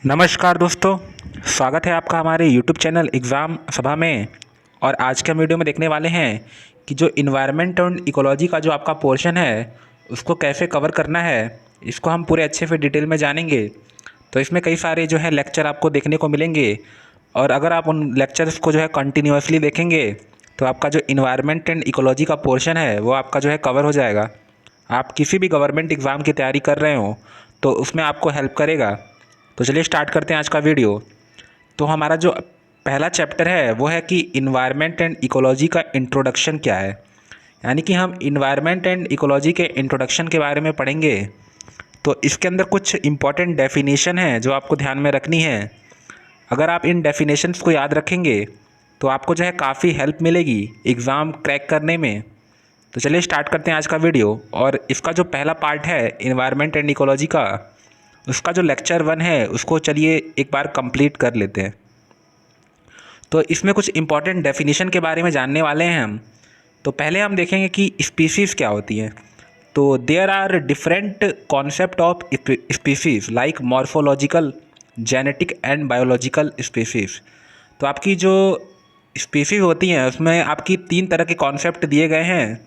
नमस्कार दोस्तों, स्वागत है आपका हमारे YouTube चैनल एग्ज़ाम सभा में। और आज के हम वीडियो में देखने वाले हैं कि जो इन्वायरमेंट एंड इकोलॉजी का जो आपका पोर्शन है उसको कैसे कवर करना है, इसको हम पूरे अच्छे से डिटेल में जानेंगे। तो इसमें कई सारे जो है लेक्चर आपको देखने को मिलेंगे, और अगर आप उन लेक्चर्स को जो है कंटिन्यूअसली देखेंगे तो आपका जो इन्वायरमेंट एंड इकोलॉजी का पोर्शन है वो आपका जो है कवर हो जाएगा। आप किसी भी गवर्नमेंट एग्ज़ाम की तैयारी कर रहे हो तो उसमें आपको हेल्प करेगा। तो चलिए स्टार्ट करते हैं आज का वीडियो। तो हमारा जो पहला चैप्टर है वो है कि इन्वायरमेंट एंड इकोलॉजी का इंट्रोडक्शन क्या है। यानी कि हम इन्वायरमेंट एंड इकोलॉजी के इंट्रोडक्शन के बारे में पढ़ेंगे। तो इसके अंदर कुछ इंपॉर्टेंट डेफिनेशन है जो आपको ध्यान में रखनी है। अगर आप इन डेफिनेशंस को याद रखेंगे तो आपको जो है काफ़ी हेल्प मिलेगी एग्ज़ाम क्रैक करने में। तो चलिए स्टार्ट करते हैं आज का वीडियो। और इसका जो पहला पार्ट है इन्वायरमेंट एंड इकोलॉजी का, उसका जो लेक्चर 1 है उसको चलिए एक बार कंप्लीट कर लेते हैं। तो इसमें कुछ इंपॉर्टेंट डेफिनेशन के बारे में जानने वाले हैं हम। तो पहले हम देखेंगे कि स्पीसीज़ क्या होती हैं। तो there are different concept of species like morphological, genetic and biological species. तो आपकी जो स्पीसीज़ होती हैं उसमें आपकी 3 तरह के कॉन्सेप्ट दिए गए हैं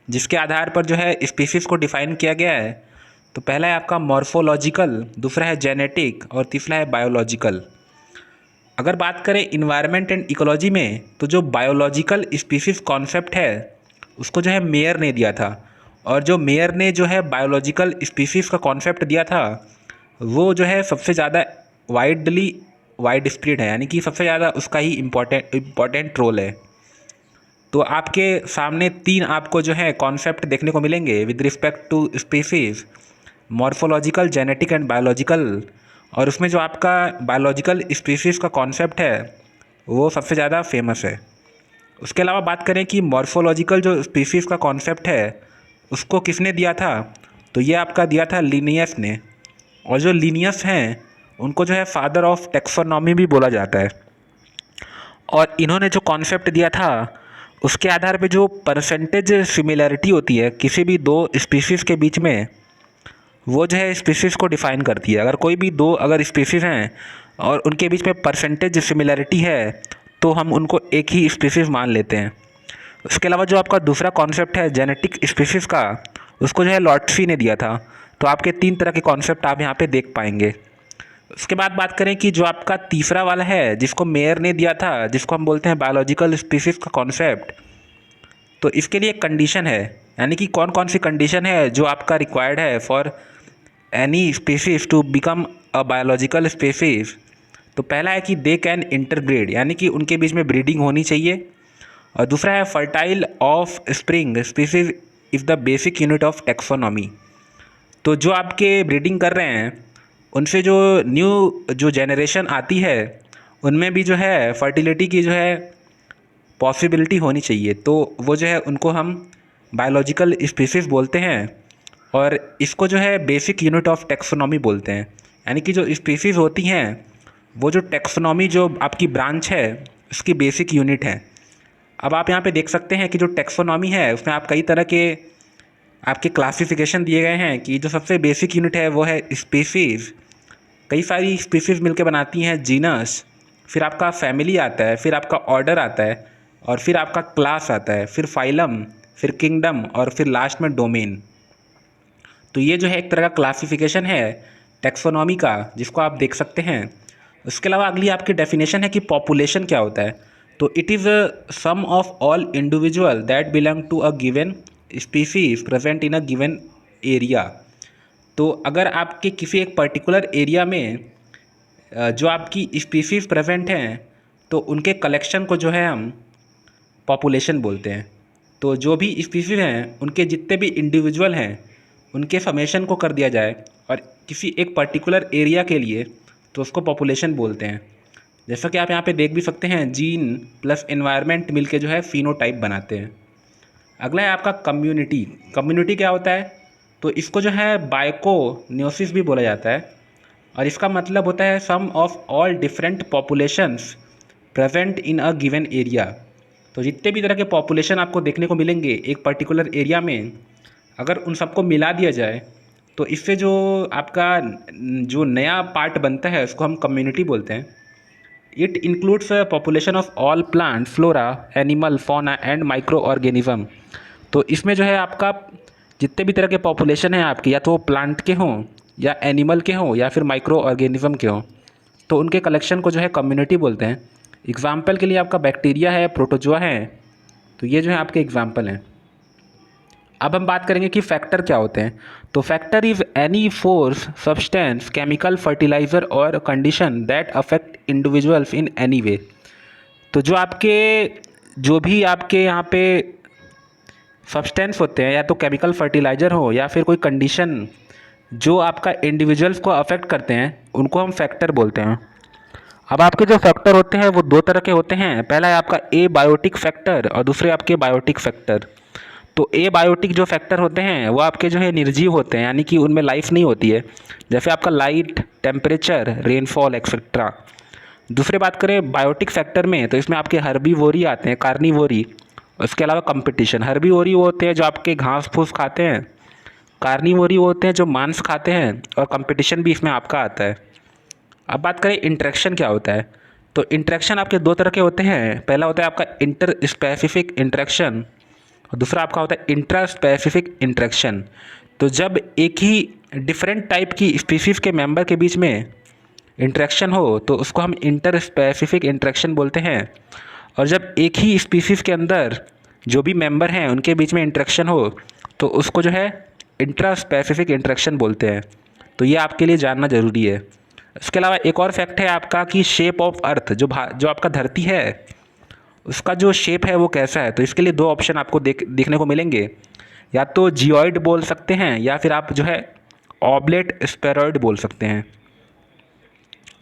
जिसके आधार पर जो है स्पीसीज़ को डिफ़ाइन किया गया है। तो पहला है आपका मॉर्फोलॉजिकल, दूसरा है जेनेटिक और तीसरा है बायोलॉजिकल। अगर बात करें इन्वायरमेंट एंड इकोलॉजी में तो जो बायोलॉजिकल स्पीसीज़ कॉन्सेप्ट है उसको जो है मेयर ने दिया था। और जो मेयर ने जो है बायोलॉजिकल स्पीसीज़ का कॉन्सेप्ट दिया था वो जो है सबसे ज़्यादा वाइड स्प्रेड है, यानी कि सबसे ज़्यादा उसका ही इम्पोर्टेंट रोल है। तो आपके सामने 3 आपको जो है कॉन्सेप्ट देखने को मिलेंगे with respect to species: morphological, genetic and biological. और उसमें जो आपका बायोलॉजिकल स्पीसीज़ का कॉन्सेप्ट है वो सबसे ज़्यादा फेमस है। उसके अलावा बात करें कि मॉर्फोलॉजिकल जो स्पीसीज़ का कॉन्सेप्ट है उसको किसने दिया था, तो ये आपका दिया था लिनियस ने। और जो लिनियस हैं उनको जो है फादर ऑफ टेक्सोनॉमी भी बोला जाता है। और इन्होंने जो कॉन्सेप्ट दिया था उसके आधार पे जो परसेंटेज सिमिलैरिटी होती है किसी भी 2 स्पीसीज़ के बीच में, वो जो है स्पीसीज़ को डिफ़ाइन करती है। अगर कोई भी 2 अगर स्पीसीज़ हैं और उनके बीच में परसेंटेज सिमिलैरिटी है तो हम उनको एक ही स्पीसीज़ मान लेते हैं। उसके अलावा जो आपका दूसरा कॉन्सेप्ट है जेनेटिक स्पीसीज़ का, उसको जो है लॉटसी ने दिया था। तो आपके 3 तरह के कॉन्सेप्ट आप यहाँ पे देख पाएंगे। उसके बाद बात करें कि जो आपका तीसरा वाला है जिसको मेयर ने दिया था, जिसको हम बोलते हैं बायोलॉजिकल स्पीसीज़ का कॉन्सेप्ट, तो इसके लिए एक कंडीशन है। यानी कि कौन कौन सी कंडीशन है जो आपका रिक्वायर्ड है for any species to become a biological species. तो पहला है कि दे कैन इंटरब्रीड, यानी कि उनके बीच में ब्रीडिंग होनी चाहिए। और दूसरा है fertile of spring species is the basic unit of taxonomy. तो जो आपके ब्रीडिंग कर रहे हैं उनसे जो न्यू जो जनरेशन आती है उनमें भी जो है फर्टिलिटी की जो है पॉसिबिलिटी होनी चाहिए। तो वो जो है उनको हम बायोलॉजिकल स्पीसीज़ बोलते हैं। और इसको जो है बेसिक यूनिट ऑफ टेक्सोनॉमी बोलते हैं। यानी कि जो स्पीसीज़ होती हैं वो जो टेक्सोनॉमी जो आपकी ब्रांच है उसकी बेसिक यूनिट है। अब आप यहाँ पे देख सकते हैं कि जो टेक्सोनॉमी है उसमें आप कई तरह के आपके क्लासिफिकेशन दिए गए हैं कि जो सबसे बेसिक यूनिट है वो है स्पीसीज़। कई सारी स्पीसीज़ मिलकर बनाती हैं जीनस, फिर आपका फैमिली आता है, फिर आपका ऑर्डर आता है, और फिर आपका क्लास आता है, फिर फाइलम, फिर किंगडम, और फिर लास्ट में डोमेन। तो ये जो है एक तरह का क्लासिफिकेशन है टेक्सोनॉमी का जिसको आप देख सकते हैं। उसके अलावा अगली आपकी डेफिनेशन है कि पॉपुलेशन क्या होता है। तो it is sum of all individual that belong to a given species present in a given area. तो अगर आपके किसी एक पर्टिकुलर एरिया में जो आपकी स्पीसीज प्रेजेंट हैं तो उनके कलेक्शन को जो है हम पॉपुलेशन बोलते हैं। तो जो भी स्पीसीज हैं उनके जितने भी इंडिविजुअल हैं उनके समेशन को कर दिया जाए और किसी एक पर्टिकुलर एरिया के लिए, तो उसको पॉपुलेशन बोलते हैं। जैसा कि आप यहाँ पे देख भी सकते हैं, जीन प्लस एनवायरनमेंट मिलके जो है फिनोटाइप बनाते हैं। अगला है आपका कम्युनिटी। कम्युनिटी क्या होता है, तो इसको जो है बाइकोनियोसिस भी बोला जाता है। और इसका मतलब होता है sum of all different populations present in a given area. तो जितने भी तरह के पॉपुलेशन आपको देखने को मिलेंगे एक पर्टिकुलर एरिया में, अगर उन सबको मिला दिया जाए तो इससे जो आपका जो नया पार्ट बनता है उसको हम कम्युनिटी बोलते हैं। It includes population of all plant, flora, animal, fauna and micro organism. तो इसमें जो है आपका जितने भी तरह के पॉपुलेशन हैं आपकी, या तो वो प्लांट के हों या एनिमल के हों या फिर माइक्रो ऑर्गेनिज्म के हों, तो उनके कलेक्शन को जो है कम्युनिटी बोलते हैं। एग्जाम्पल के लिए आपका बैक्टीरिया है, प्रोटोजोआ है, तो ये जो है आपके एग्जाम्पल हैं। अब हम बात करेंगे कि फैक्टर क्या होते हैं। तो factor is any force, substance, chemical, fertiliser और condition that affect individuals in any way. तो जो भी आपके यहाँ पे सब्सटेंस होते हैं, या तो केमिकल फर्टिलाइज़र हो या फिर कोई कंडीशन जो आपका इंडिविजुअल्स को अफेक्ट करते हैं, उनको हम फैक्टर बोलते हैं। अब आपके जो फैक्टर होते हैं वो दो तरह के होते हैं। पहला है आपका ए बायोटिक फैक्टर और दूसरे आपके बायोटिक फैक्टर। तो ए बायोटिक जो फैक्टर होते हैं वो आपके जो है निर्जीव होते हैं, यानी कि उनमें लाइफ नहीं होती है, जैसे आपका लाइट, टेम्परेचर, रेनफॉल एक्सेट्रा। दूसरे बात करें बायोटिक फैक्टर में, तो इसमें आपके हर्बीवोरी आते हैं, कार्निवोरी, उसके अलावा कंपटीशन। हर्बीवोरी वो होते हैं जो आपके घास फूस खाते हैं, कार्निवोरी वो होते हैं जो मांस खाते हैं, और कंपटीशन भी इसमें आपका आता है। अब बात करें इंटरेक्शन क्या होता है। तो इंटरेक्शन आपके दो तरह के होते हैं। पहला होता है आपका इंटर स्पेसिफिक इंटरेक्शन और दूसरा आपका होता है इंट्रा स्पेसिफिक इंटरेक्शन। तो जब एक ही डिफरेंट टाइप की स्पीसीज़ के मेंबर के बीच में इंटरेक्शन हो तो उसको हम इंटर स्पेसिफिक इंटरेक्शन बोलते हैं। और जब एक ही स्पीसीज़ के अंदर जो भी मेंबर हैं उनके बीच में इंटरेक्शन हो तो उसको जो है इंट्रा स्पेसिफिक इंटरेक्शन बोलते हैं। तो ये आपके लिए जानना ज़रूरी है। इसके अलावा एक और फैक्ट है आपका कि शेप ऑफ अर्थ, जो आपका धरती है उसका जो शेप है वो कैसा है। तो इसके लिए दो ऑप्शन आपको देखने को मिलेंगे, या तो जियोइड बोल सकते हैं या फिर आप जो है ऑब्लेट स्फेरॉइड बोल सकते हैं।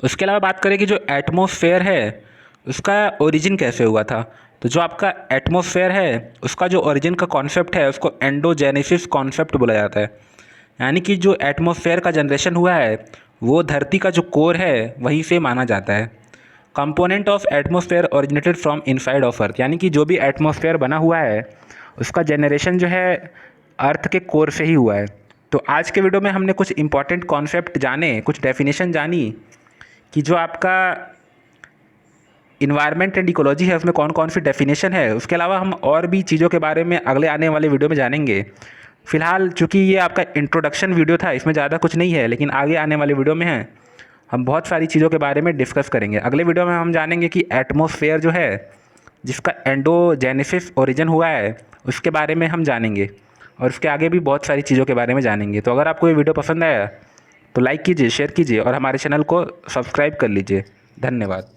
उसके अलावा बात करें कि जो एटमॉस्फेयर है उसका ओरिजिन कैसे हुआ था। तो जो आपका एटमॉस्फेयर है उसका जो ओरिजिन का कॉन्सेप्ट है उसको एंडोजेनेसिस कॉन्सेप्ट बोला जाता है। यानी कि जो एटमॉस्फेयर का जनरेशन हुआ है वो धरती का जो कोर है वहीं से माना जाता है। Component of atmosphere originated from inside of earth, यानी कि जो भी एटमॉस्फेयर बना हुआ है उसका जनरेशन जो है अर्थ के कोर से ही हुआ है। तो आज के वीडियो में हमने कुछ इंपॉर्टेंट कॉन्सेप्ट जाने, कुछ डेफिनेशन जानी कि जो आपका इन्वायरमेंट एंड इकोलॉजी है उसमें कौन कौन सी डेफिनेशन है। उसके अलावा हम और भी चीज़ों के बारे में अगले आने वाले वीडियो में जानेंगे। फिलहाल चूँकि ये आपका इंट्रोडक्शन वीडियो था, इसमें ज़्यादा कुछ नहीं है, लेकिन आगे आने वाले वीडियो में है हम बहुत सारी चीज़ों के बारे में डिस्कस करेंगे। अगले वीडियो में हम जानेंगे कि एटमॉस्फेयर जो है जिसका एंडोजेनेसिस ओरिजिन हुआ है उसके बारे में हम जानेंगे, और उसके आगे भी बहुत सारी चीज़ों के बारे में जानेंगे। तो अगर आपको ये वीडियो पसंद आया तो लाइक कीजिए, शेयर कीजिए और हमारे चैनल को सब्सक्राइब कर लीजिए। धन्यवाद।